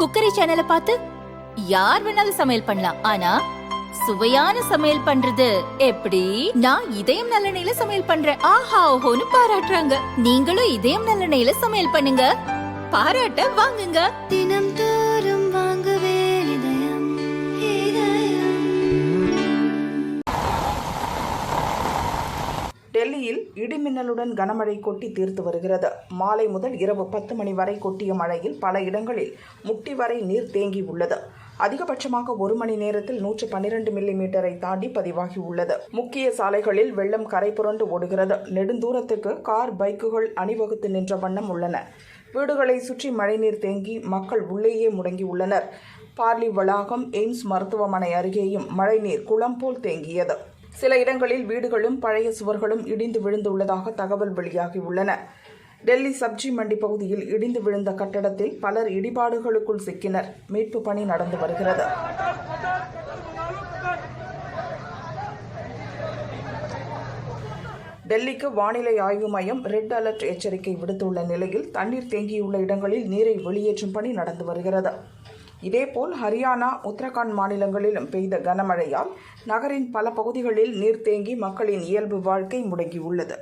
Cookery சேனலை பார்த்து யார் வேணாலும் சமையல் பண்ணலாம். ஆனா சுவையான சமையல் பண்றது எப்படி? நான் இதயம் நல்லெண்ணெயில சமையல் பண்றேன். ஆஹா ஓஹோன்னு பாராட்டுறாங்க. நீங்களும் இதயம் நல்லெண்ணெயில சமையல் பண்ணுங்க, பாராட்ட வாங்குங்க. தினம் தோறும் வாங்குவே இதயம் இதயம். டெல்லியில் இடிமின்னலுடன் கனமழை கொட்டி தீர்த்து வருகிறது. மாலை முதல் இரவு 10 மணி வரை கொட்டிய மழையில் பல இடங்களில் முட்டி வரை நீர் தேங்கி உள்ளது. அதிகபட்சமாக 1 மணி நேரத்தில் 112 மில்லிமீட்டரை தாண்டி பதிவாகி உள்ளது. முக்கிய சாலைகளில் வெள்ளம் கரை புரண்டு ஓடுகிறது. நெடுந்தூரத்துக்கு கார், பைக்குகள் அணிவகுத்து நின்ற வண்ணம் உள்ளன. வீடுகளை சுற்றி மழைநீர் தேங்கி மக்கள் உள்ளேயே முடங்கி உள்ளனர். பார்லி வளாகம், எய்ம்ஸ் மருத்துவமனை அருகேயும் மழைநீர் குளம் போல் தேங்கியது. சில இடங்களில் வீடுகளும் பழைய சுவர்களும் இடிந்து விழுந்துள்ளதாக தகவல் வெளியாகியுள்ளன. டெல்லி சப்ஜி மண்டி பகுதியில் இடிந்து விழுந்த கட்டடத்தில் பலர் இடிபாடுகளுக்குள் சிக்கினர். மீட்பு பணி நடந்து வருகிறது. டெல்லிக்கு வானிலை ஆய்வு மையம் ரெட் அலர்ட் எச்சரிக்கை விடுத்துள்ள நிலையில் தண்ணீர் தேங்கியுள்ள இடங்களில் நீரை வெளியேற்றும் பணி நடந்து வருகிறது. இதேபோல் ஹரியானா, உத்தரகாண்ட் மாநிலங்களிலும் பெய்த கனமழையால் நகரின் பல பகுதிகளில் நீர் தேங்கி மக்களின் இயல்பு வாழ்க்கை முடங்கியுள்ளது.